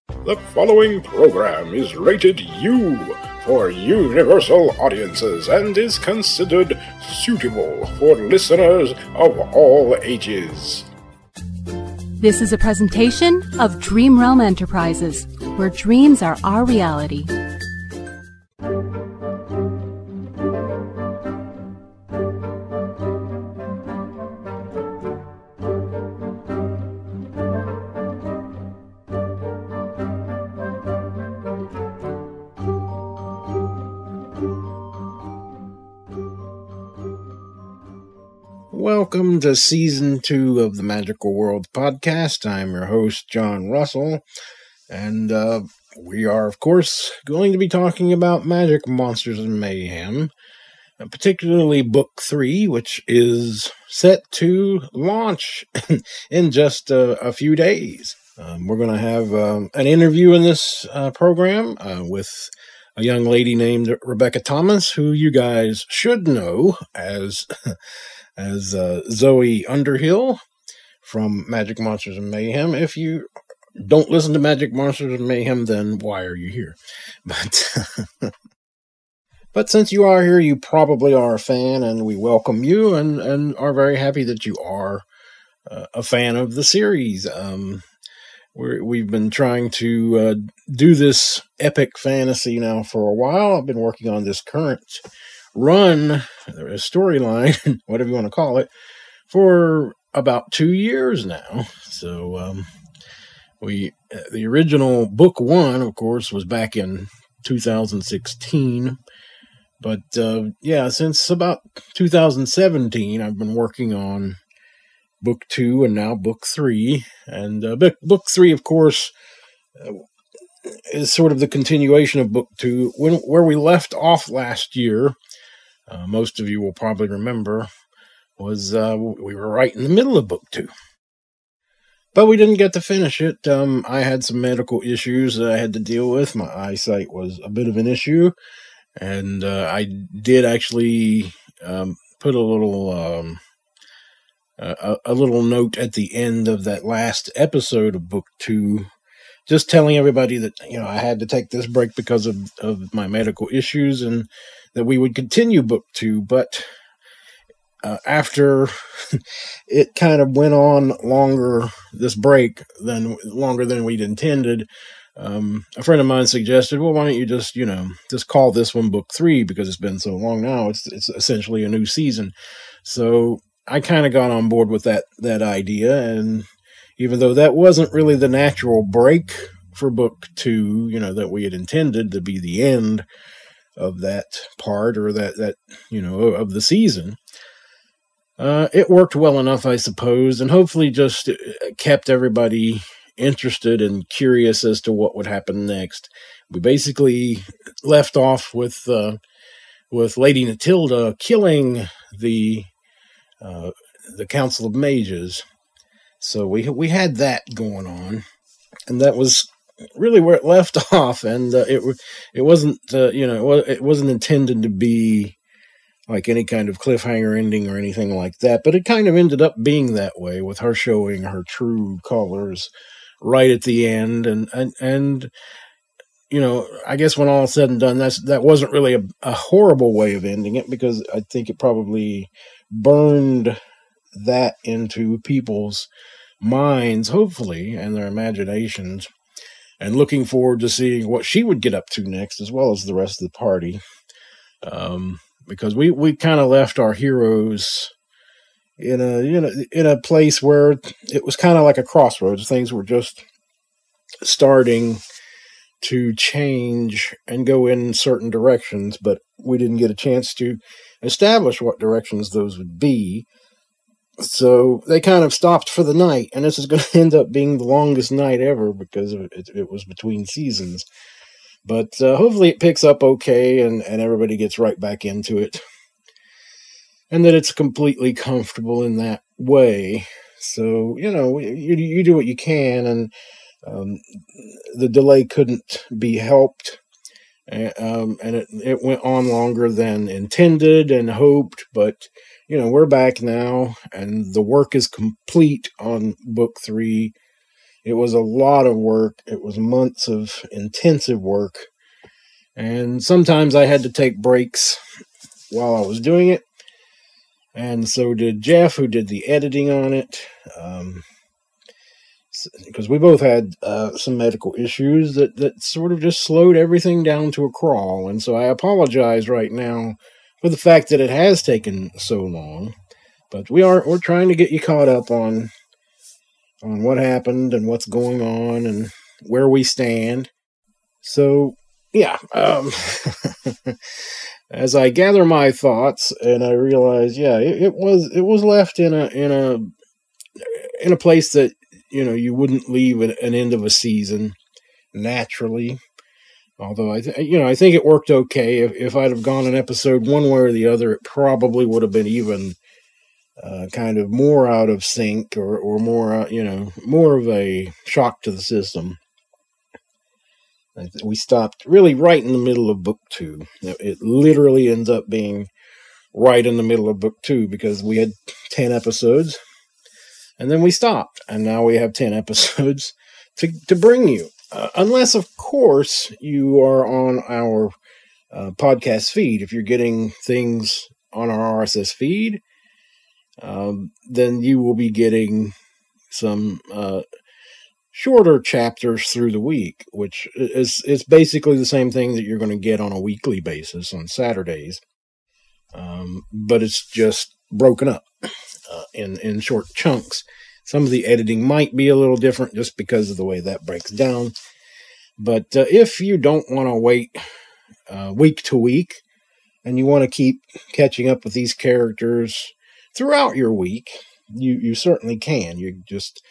The following program is rated U for universal audiences and is considered suitable for listeners of all ages. This is a presentation of Dream Realm Enterprises, where dreams are our reality. Welcome to Season 2 of the Magical World Podcast. I'm your host, Jon Russell, and we are, of course, going to be talking about Magic, Monsters, and Mayhem, particularly Book 3, which is set to launch in just a few days. We're going to have an interview in this program with a young lady named Rebecca Thomas, who you guys should know as Zoe Underhill from Magic, Monsters, and Mayhem. If you don't listen to Magic, Monsters, and Mayhem, then why are you here? But since you are here, you probably are a fan, and we welcome you and are very happy that you are a fan of the series. We've been trying to do this epic fantasy now for a while. I've been working on this current run, storyline, whatever you want to call it, for about 2 years now. So the original book 1, of course, was back in 2016. But since about 2017, I've been working on book 2 and now book 3. And book 3, of course, is sort of the continuation of book 2, where we left off last year. Most of you will probably remember, was we were right in the middle of book 2. But we didn't get to finish it. I had some medical issues that I had to deal with. My eyesight was a bit of an issue. And I did actually put a little note at the end of that last episode of book 2, just telling everybody that, I had to take this break because of my medical issues and that we would continue book 2. But after it kind of went on longer than we'd intended, a friend of mine suggested, well, why don't you just call this one book 3, because it's been so long now. It's essentially a new season. So I kind of got on board with that idea, and even though that wasn't really the natural break for book 2, that we had intended to be the end of that part, or that of the season, it worked well enough, I suppose, and hopefully just kept everybody interested and curious as to what would happen next. We basically left off with Lady Natilda killing the Council of Mages. So we had that going on, and that was really where it left off. And it wasn't it wasn't intended to be like any kind of cliffhanger ending or anything like that. But it kind of ended up being that way, with her showing her true colors right at the end. And I guess when all is said and done, that wasn't really a horrible way of ending it, because I think it probably burned that into people's minds, hopefully, and their imaginations, and looking forward to seeing what she would get up to next, as well as the rest of the party. Because we kind of left our heroes in a place where it was kind of like a crossroads. Things were just starting to change and go in certain directions, but we didn't get a chance to establish what directions those would be. So they kind of stopped for the night, and this is going to end up being the longest night ever, because it was between seasons. But hopefully it picks up okay, and everybody gets right back into it, and that it's completely comfortable in that way. So, you do what you can, and the delay couldn't be helped. And it went on longer than intended and hoped, but we're back now, and the work is complete on book 3. It was a lot of work. It was months of intensive work. And sometimes I had to take breaks while I was doing it. And so did Jeff, who did the editing on it. Because we both had some medical issues that sort of just slowed everything down to a crawl. And so I apologize right now for the fact that it has taken so long. But we're trying to get you caught up on what happened and what's going on and where we stand. So, yeah. As I gather my thoughts, and I realize, yeah, it was left in a place that, you wouldn't leave at an end of a season naturally. Although I think it worked okay. If I'd have gone an episode one way or the other, it probably would have been even kind of more out of sync or more, more of a shock to the system. We stopped really right in the middle of book 2. It literally ends up being right in the middle of book 2 because we had 10 episodes and then we stopped. And now we have 10 episodes to bring you. Unless, of course, you are on our podcast feed. If you're getting things on our RSS feed, then you will be getting some shorter chapters through the week, which is basically the same thing that you're going to get on a weekly basis on Saturdays. But it's just broken up in short chunks. Some of the editing might be a little different just because of the way that breaks down. But if you don't want to wait week to week and you want to keep catching up with these characters throughout your week, you certainly can. You just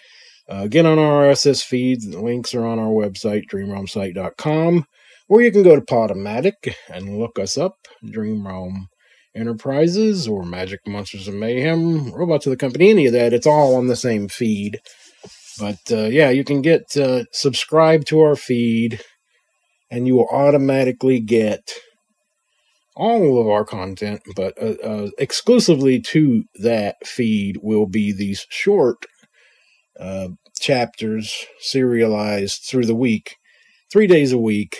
get on our RSS feed. The links are on our website, dreamrealmsite.com, or you can go to Podomatic and look us up, Dream Realm Enterprises or Magic Monsters of Mayhem, Robots of the Company, any of that. It's all on the same feed. But yeah, you can get subscribe to our feed, and you will automatically get all of our content, but exclusively to that feed will be these short chapters serialized through the week, 3 days a week,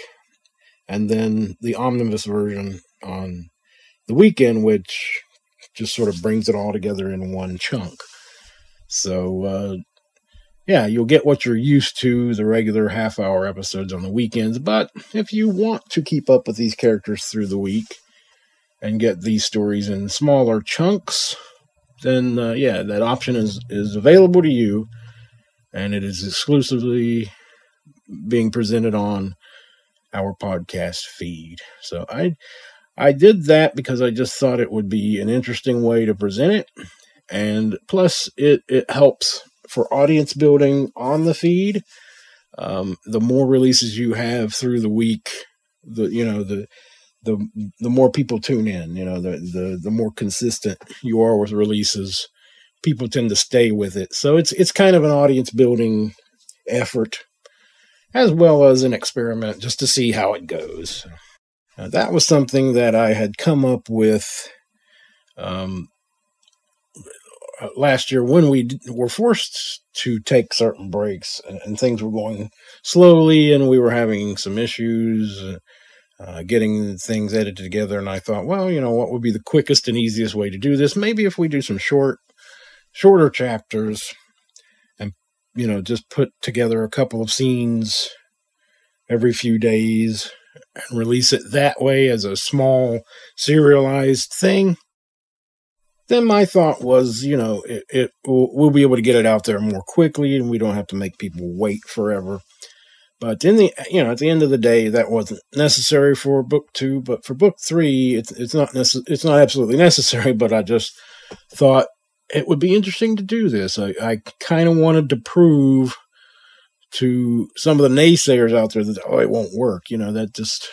and then the omnibus version on the weekend, which just sort of brings it all together in one chunk. So, yeah, you'll get what you're used to, the regular half-hour episodes on the weekends, but if you want to keep up with these characters through the week and get these stories in smaller chunks, then, yeah, that option is available to you, and it is exclusively being presented on our podcast feed. So I did that because I just thought it would be an interesting way to present it, and plus it helps for audience building on the feed. The more releases you have through the week, the more people tune in. The more consistent you are with releases, people tend to stay with it. So it's kind of an audience building effort as well as an experiment just to see how it goes. That was something that I had come up with last year when we were forced to take certain breaks and things were going slowly and we were having some issues getting things edited together. And I thought, well, what would be the quickest and easiest way to do this? Maybe if we do some shorter chapters and, just put together a couple of scenes every few days and release it that way as a small serialized thing. Then my thought was, we'll be able to get it out there more quickly and we don't have to make people wait forever. But at the end of the day, that wasn't necessary for book 2, but for book 3, it's not absolutely necessary, but I just thought it would be interesting to do this. I kind of wanted to prove to some of the naysayers out there that, it won't work. That just,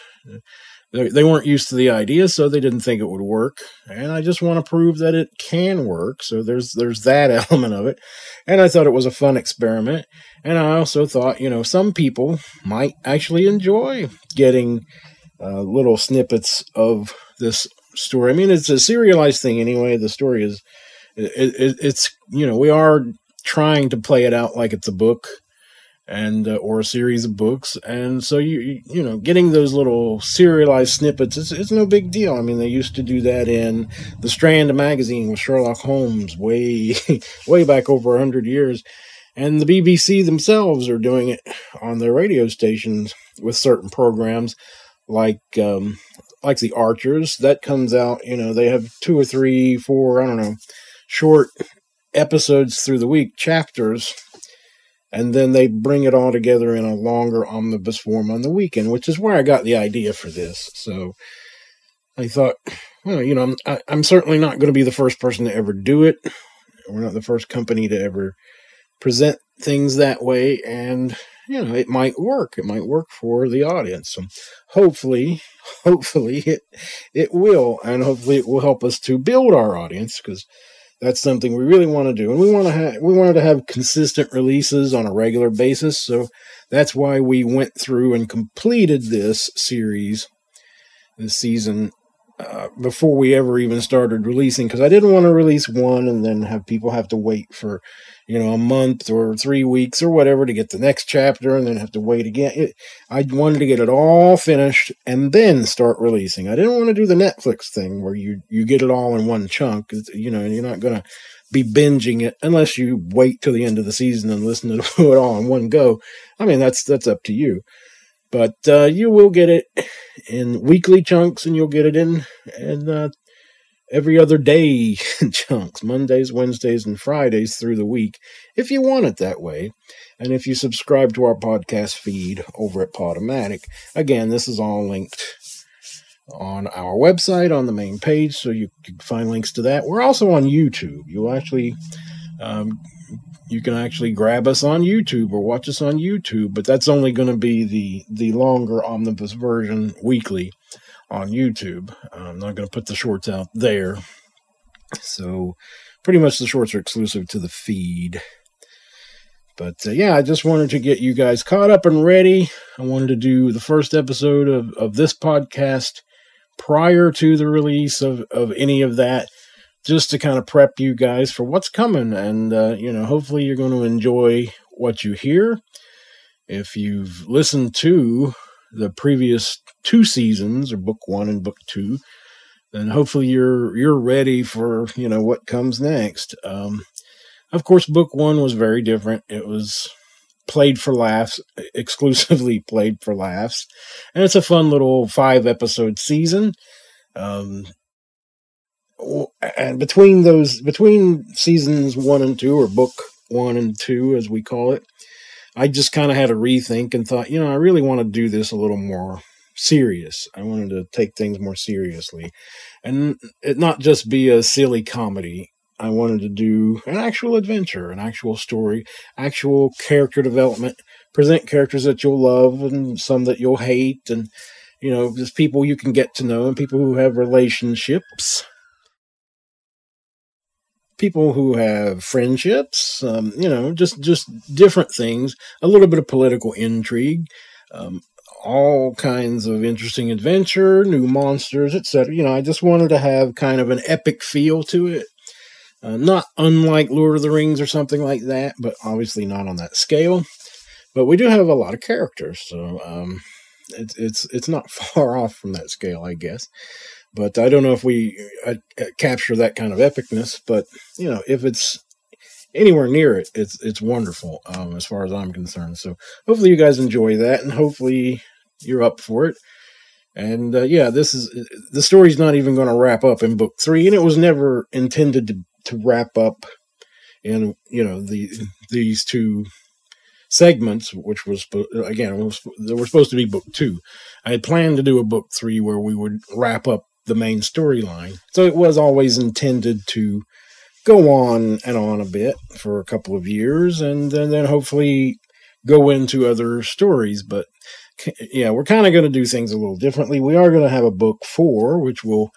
they weren't used to the idea, so they didn't think it would work. And I just want to prove that it can work. So there's that element of it. And I thought it was a fun experiment. And I also thought, some people might actually enjoy getting little snippets of this story. I mean, it's a serialized thing anyway. The story is, it's we are trying to play it out like it's a book. and or a series of books. And so you know, getting those little serialized snippets, it's no big deal. I mean, they used to do that in the Strand magazine with Sherlock Holmes way way back over 100 years. And the BBC themselves are doing it on their radio stations with certain programs like The Archers. That comes out, you know, they have 2 or 3, 4, I don't know, short episodes through the week, chapters, and then they bring it all together in a longer omnibus form on the weekend, which is where I got the idea for this. So I thought, well, you know, I'm certainly not going to be the first person to ever do it. We're not the first company to ever present things that way, and you know, it might work. It might work for the audience. So hopefully it will, and hopefully it will help us to build our audience, because that's something we really want to do, and we wanted to have consistent releases on a regular basis. So that's why we went through and completed this series, this season, before we ever even started releasing, because I didn't want to release one and then have people have to wait for, you know, a month or 3 weeks or whatever to get the next chapter and then have to wait again. I wanted to get it all finished and then start releasing. I didn't want to do the Netflix thing where you get it all in one chunk. You know, you're not going to be binging it unless you wait till the end of the season and listen to it all in one go. I mean, that's up to you. But you will get it in weekly chunks, and you'll get it in every other day chunks, Mondays, Wednesdays, and Fridays through the week, if you want it that way. And if you subscribe to our podcast feed over at Podomatic, again, this is all linked on our website on the main page, so you can find links to that. We're also on YouTube. You can actually grab us on YouTube or watch us on YouTube, but that's only going to be the longer omnibus version weekly on YouTube. I'm not going to put the shorts out there. So pretty much the shorts are exclusive to the feed. But yeah, I just wanted to get you guys caught up and ready. I wanted to do the first episode of this podcast prior to the release of any of that, just to kind of prep you guys for what's coming. And, you know, hopefully you're going to enjoy what you hear. If you've listened to the previous 2 seasons, or book 1 and book 2, then hopefully you're ready for, you know, what comes next. Of course, book 1 was very different. It was played for laughs, exclusively played for laughs. And it's a fun little 5-episode season. And between seasons 1 and 2, or book 1 and 2, as we call it, I just kind of had a rethink and thought, you know, I really want to do this a little more serious. I wanted to take things more seriously and it not just be a silly comedy. I wanted to do an actual adventure, an actual story, actual character development, present characters that you'll love and some that you'll hate, and, you know, just people you can get to know, and people who have relationships, people who have friendships, you know, just different things, a little bit of political intrigue, all kinds of interesting adventure, new monsters, etc. You know, I just wanted to have kind of an epic feel to it. Not unlike Lord of the Rings or something like that, but obviously not on that scale. But we do have a lot of characters, so it's not far off from that scale, I guess. But I don't know if we capture that kind of epicness. But you know, if it's anywhere near it, it's wonderful as far as I'm concerned. So hopefully you guys enjoy that, and hopefully you're up for it. And yeah, the story's not even going to wrap up in book 3, and it was never intended to wrap up in, you know, these 2 segments, which was, again, they were supposed to be book 2. I had planned to do a book 3 where we would wrap up the main storyline. So it was always intended to go on and on a bit for a couple of years, and then hopefully go into other stories. But yeah, we're kind of going to do things a little differently. We are going to have a book 4, which will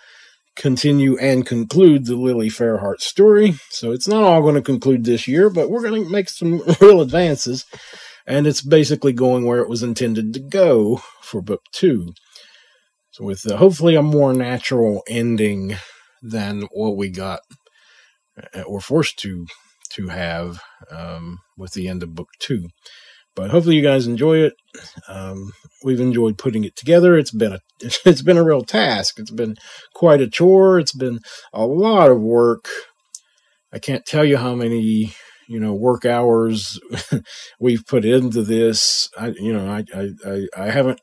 continue and conclude the Lily Fairheart story. So it's not all going to conclude this year, but we're going to make some real advances. And it's basically going where it was intended to go for book 2. So with hopefully a more natural ending than what we got or forced to have with the end of book 2. But hopefully you guys enjoy it. We've enjoyed putting it together. It's been a real task. It's been quite a chore. It's been a lot of work. I can't tell you how many, work hours we've put into this. I haven't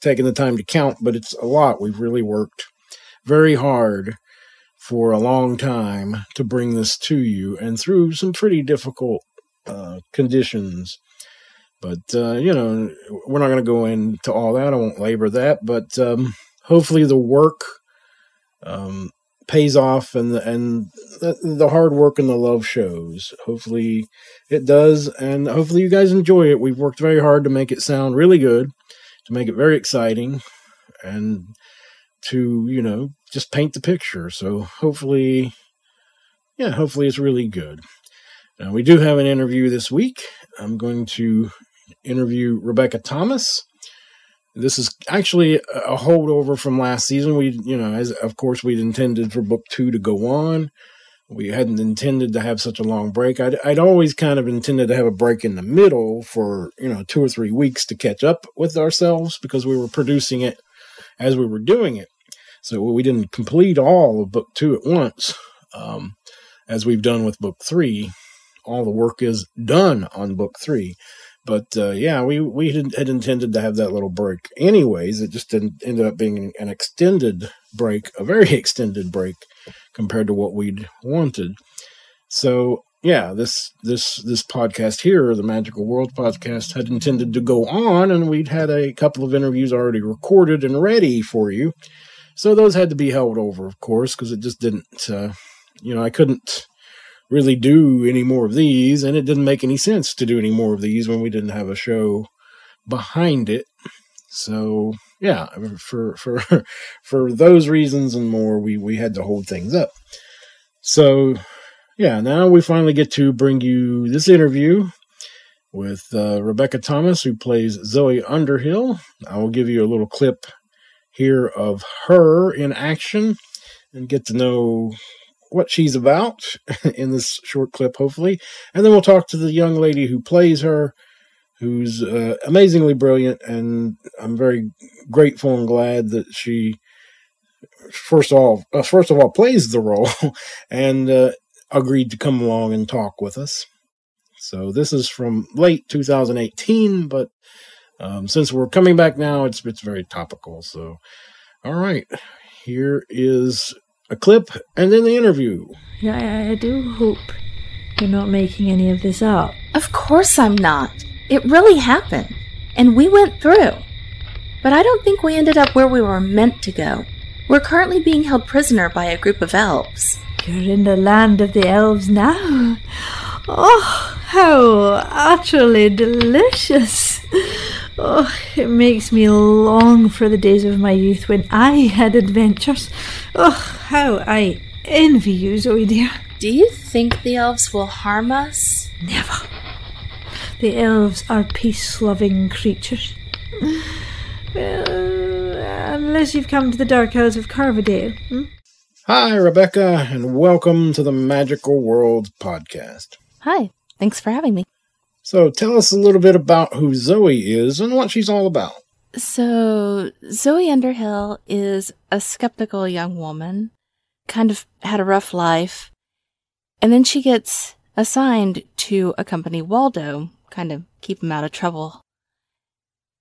taken the time to count, but it's a lot. We've really worked very hard for a long time to bring this to you, and through some pretty difficult conditions. But, we're not going to go into all that. I won't labor that. But hopefully the work pays off, and the hard work and the love shows. Hopefully it does, and hopefully you guys enjoy it. We've worked very hard to make it sound really good, to make it very exciting, and to, just paint the picture. So hopefully it's really good. Now, we do have an interview this week. I'm going to interview Rebecca Thomas. This is actually a holdover from last season. Of course, we'd intended for book 2 to go on. We hadn't intended to have such a long break. I'd always kind of intended to have a break in the middle for, 2 or 3 weeks to catch up with ourselves, because we were producing it as we were doing it. So we didn't complete all of book 2 at once, as we've done with book 3. All the work is done on book 3. But, we had intended to have that little break. Anyways, it just ended up being an extended break, a very extended break compared to what we'd wanted. So, this podcast here, the Magical World podcast, had intended to go on, and we'd had a couple of interviews already recorded and ready for you. So those had to be held over, of course, because it just didn't, I couldn't really do any more of these, and it didn't make any sense to do any more of these when we didn't have a show behind it. So for those reasons and more, we had to hold things up. So now we finally get to bring you this interview with Rebecca Thomas, who plays Zoe Underhill. I will give you a little clip here of her in action and get to know what she's about in this short clip, hopefully. And then we'll talk to the young lady who plays her, who's amazingly brilliant, and I'm very grateful and glad that she, first of all, plays the role and agreed to come along and talk with us. So this is from late 2018, but since we're coming back now, it's very topical. So, all right, here is a clip and then the interview. I do hope you're not making any of this up. Of course I'm not. It really happened, and we went through. But I don't think we ended up where we were meant to go. We're currently being held prisoner by a group of elves. You're in the land of the elves now. Oh, how utterly delicious. Oh, it makes me long for the days of my youth when I had adventures. Oh, how I envy you, Zoe dear. Do you think the elves will harm us? Never. The elves are peace-loving creatures. Well, unless you've come to the dark house of Carverdale. Hi, Rebecca, and welcome to the Magical World podcast. Hi, thanks for having me. So tell us a little bit about who Zoe is and what she's all about. So Zoe Underhill is a skeptical young woman, kind of had a rough life, and then she gets assigned to accompany Waldo, kind of keep him out of trouble.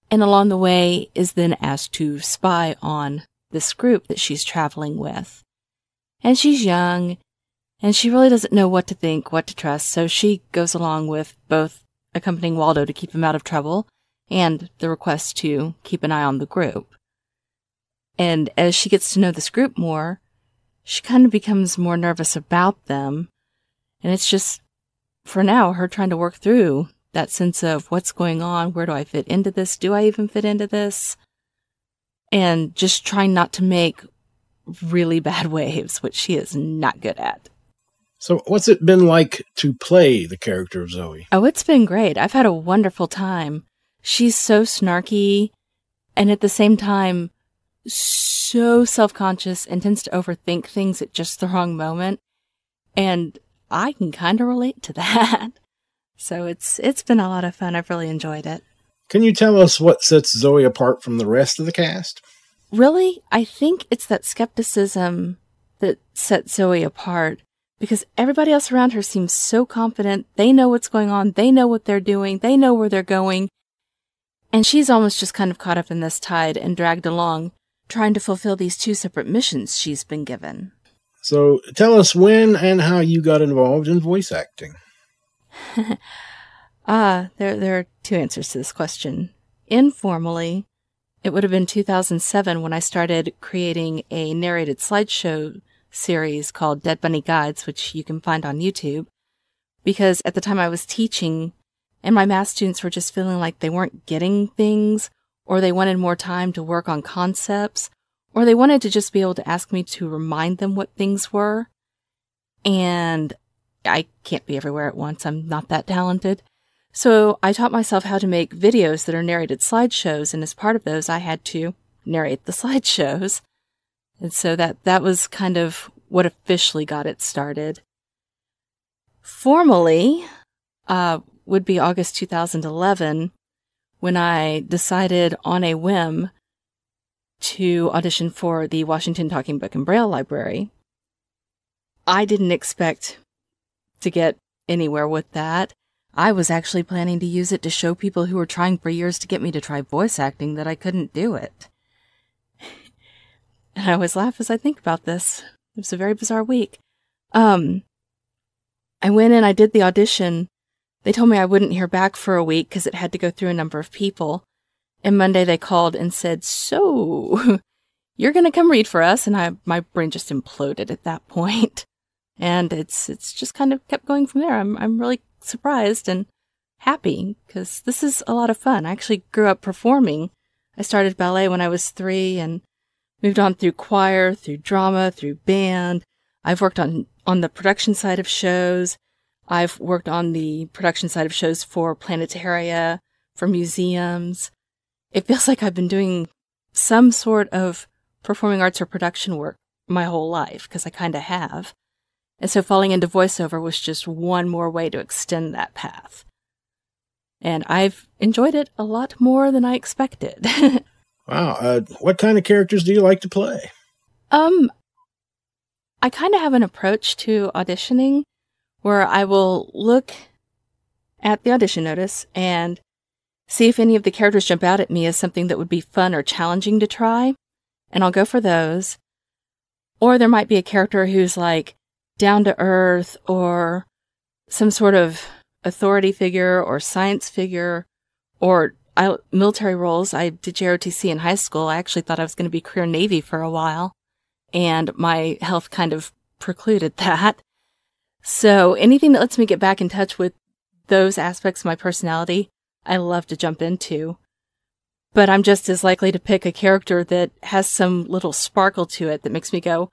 And along the way is then asked to spy on this group that she's traveling with. And she's young, and she really doesn't know what to think, what to trust, so she goes along with both accompanying Waldo to keep him out of trouble and the request to keep an eye on the group. And as she gets to know this group more, she kind of becomes more nervous about them. And it's just, for now, her trying to work through that sense of what's going on, where do I fit into this, do I even fit into this? And just trying not to make really bad waves, which she is not good at. So what's it been like to play the character of Zoe? Oh, it's been great. I've had a wonderful time. She's so snarky and at the same time so self-conscious and tends to overthink things at just the wrong moment. And I can kind of relate to that. So it's been a lot of fun. I've really enjoyed it. Can you tell us what sets Zoe apart from the rest of the cast? Really, I think it's that skepticism that sets Zoe apart, because everybody else around her seems so confident. They know what's going on. They know what they're doing. They know where they're going. And she's almost just kind of caught up in this tide and dragged along, trying to fulfill these 2 separate missions she's been given. So tell us when and how you got involved in voice acting. There are 2 answers to this question. Informally, it would have been 2007 when I started creating a narrated slideshow series called Dead Bunny Guides, which you can find on YouTube, because at the time I was teaching and my math students were just feeling like they weren't getting things, or they wanted more time to work on concepts, or they wanted to just be able to ask me to remind them what things were. And I can't be everywhere at once. I'm not that talented. So I taught myself how to make videos that are narrated slideshows, and as part of those, I had to narrate the slideshows. And so that was kind of what officially got it started. Formally, would be August 2011, when I decided on a whim to audition for the Washington Talking Book and Braille Library. I didn't expect to get anywhere with that. I was actually planning to use it to show people who were trying for years to get me to try voice acting that I couldn't do it. And I always laugh as I think about this. It was a very bizarre week. I went in, I did the audition. They told me I wouldn't hear back for a week because it had to go through a number of people. And Monday they called and said, "So, you're going to come read for us?" And my brain just imploded at that point. And it's just kind of kept going from there. I'm really surprised and happy because this is a lot of fun. I actually grew up performing. I started ballet when I was 3 and moved on through choir, through drama, through band. I've worked on the production side of shows. I've worked on the production side of shows for planetaria, for museums. It feels like I've been doing some sort of performing arts or production work my whole life, because I kind of have. And so falling into voiceover was just one more way to extend that path. And I've enjoyed it a lot more than I expected. Wow. What kind of characters do you like to play? I kind of have an approach to auditioning where I will look at the audition notice and see if any of the characters jump out at me as something that would be fun or challenging to try, and I'll go for those. Or there might be a character who's like down to earth or some sort of authority figure or science figure or military roles. I did JROTC in high school. I actually thought I was going to be career Navy for a while, and my health kind of precluded that. So anything that lets me get back in touch with those aspects of my personality, I love to jump into. But I'm just as likely to pick a character that has some little sparkle to it that makes me go,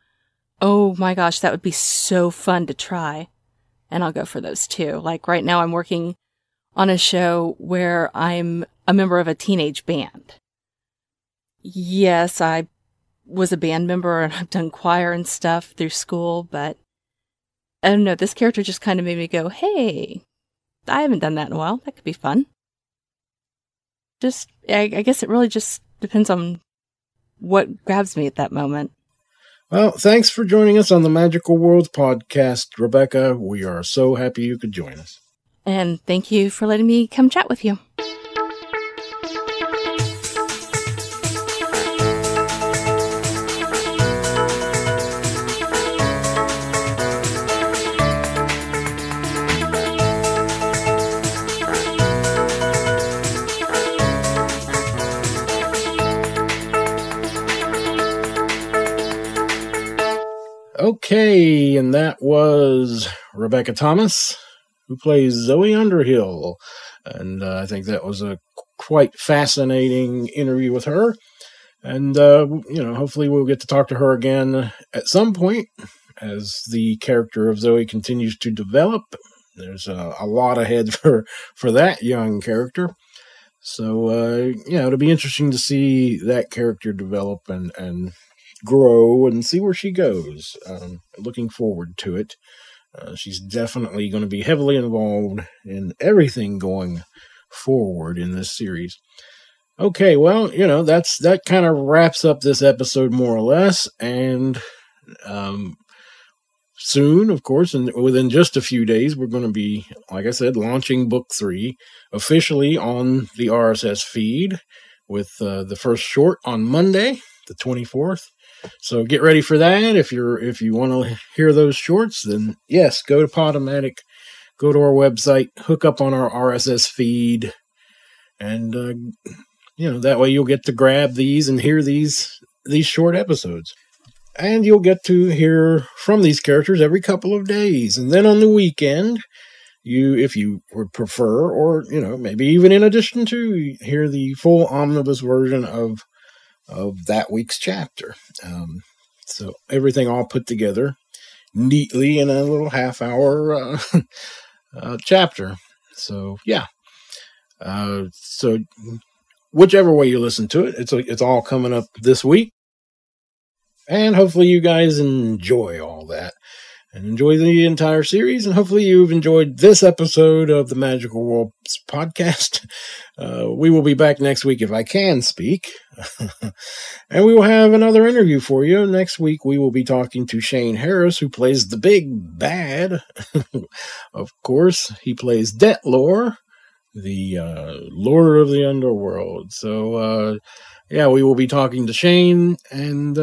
"Oh my gosh, that would be so fun to try." And I'll go for those too. Like right now I'm working on a show where I'm a member of a teenage band. Yes, I was a band member and I've done choir and stuff through school, but I don't know, this character just kind of made me go, "Hey, I haven't done that in a while. That could be fun." I guess it really just depends on what grabs me at that moment. Well, thanks for joining us on the Magical Worlds podcast, Rebecca. We are so happy you could join us. And thank you for letting me come chat with you. Okay, and that was Rebecca Thomas, who plays Zoe Underhill. And I think that was a quite fascinating interview with her. And, hopefully we'll get to talk to her again at some point as the character of Zoe continues to develop. There's a lot ahead for that young character. So, it'll be interesting to see that character develop and grow and see where she goes. Looking forward to it. She's definitely going to be heavily involved in everything going forward in this series. Okay, well, that kind of wraps up this episode more or less, and soon, of course, and within just a few days, we're going to be, like I said, launching Book 3 officially on the RSS feed with the first short on Monday, the 24th. So get ready for that. If you want to hear those shorts, then yes, go to Podomatic, go to our website, hook up on our RSS feed, and that way you'll get to grab these and hear these short episodes. And you'll get to hear from these characters every couple of days. And then on the weekend, if you would prefer, or, maybe even in addition to, hear the full omnibus version of that week's chapter. So everything all put together neatly in a little half-hour chapter. So, yeah. So whichever way you listen to it, it's all coming up this week. And hopefully you guys enjoy all that and enjoy the entire series. And hopefully you've enjoyed this episode of the Magical Worlds podcast. We will be back next week if I can speak. And we will have another interview for you. Next week we will be talking to Shane Harris, who plays the big bad. Of course, he plays Detlor, the Lord of the Underworld. So, we will be talking to Shane and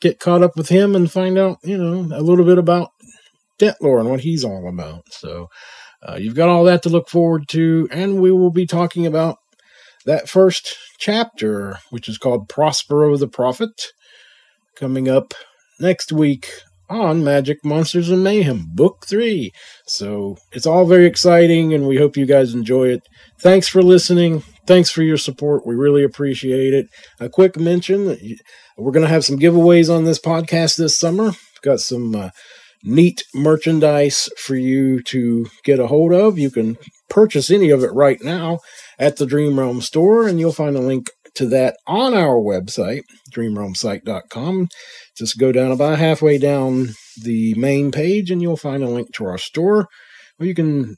get caught up with him and find out, a little bit about Detlor and what he's all about. So you've got all that to look forward to, and we will be talking about that first chapter, which is called Prospero the Prophet, coming up next week on Magic, Monsters, and Mayhem, Book 3. So it's all very exciting, and we hope you guys enjoy it. Thanks for listening. Thanks for your support. We really appreciate it. A quick mention, we're going to have some giveaways on this podcast this summer. We've got some neat merchandise for you to get a hold of. You can purchase any of it right now at the Dream Realm store, and you'll find a link to that on our website, dreamrealmsite.com. Just go down about halfway down the main page, and you'll find a link to our store where you can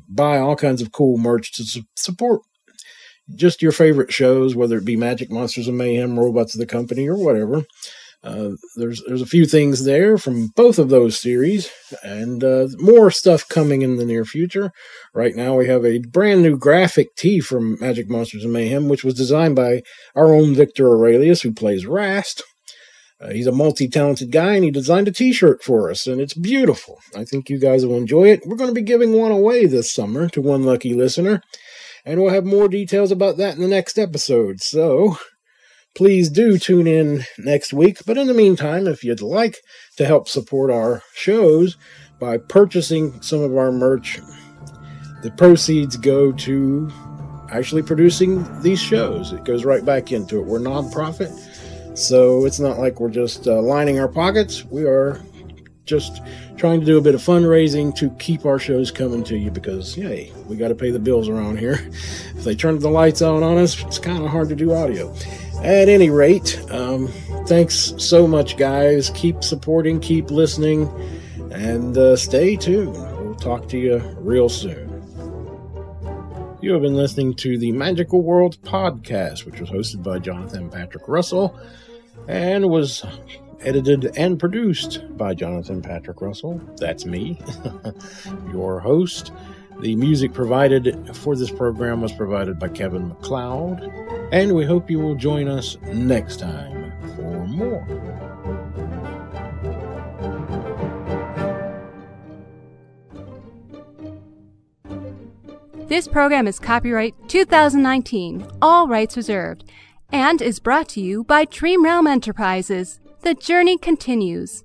buy all kinds of cool merch to support just your favorite shows, whether it be Magic, Monsters, and Mayhem, Robots of the Company, or whatever. There's a few things there from both of those series, and more stuff coming in the near future. Right now we have a brand new graphic tee from Magic, Monsters, and Mayhem, which was designed by our own Victor Aurelius, who plays Rast. He's a multi-talented guy, and he designed a t-shirt for us, and it's beautiful. I think you guys will enjoy it. We're going to be giving one away this summer to one lucky listener, and we'll have more details about that in the next episode. So please do tune in next week. But in the meantime, if you'd like to help support our shows by purchasing some of our merch, the proceeds go to actually producing these shows. It goes right back into it. We're non-profit, so it's not like we're just lining our pockets. We are just trying to do a bit of fundraising to keep our shows coming to you, because, hey, we got to pay the bills around here. If they turn the lights out on us, it's kind of hard to do audio. At any rate, thanks so much, guys. Keep supporting, keep listening, and stay tuned. We'll talk to you real soon. You have been listening to the Magical Worlds podcast, which was hosted by Jonathan Patrick Russell and was edited and produced by Jonathan Patrick Russell. That's me, your host. The music provided for this program was provided by Kevin MacLeod, and we hope you will join us next time for more. This program is copyright 2019, all rights reserved, and is brought to you by Dream Realm Enterprises. The journey continues.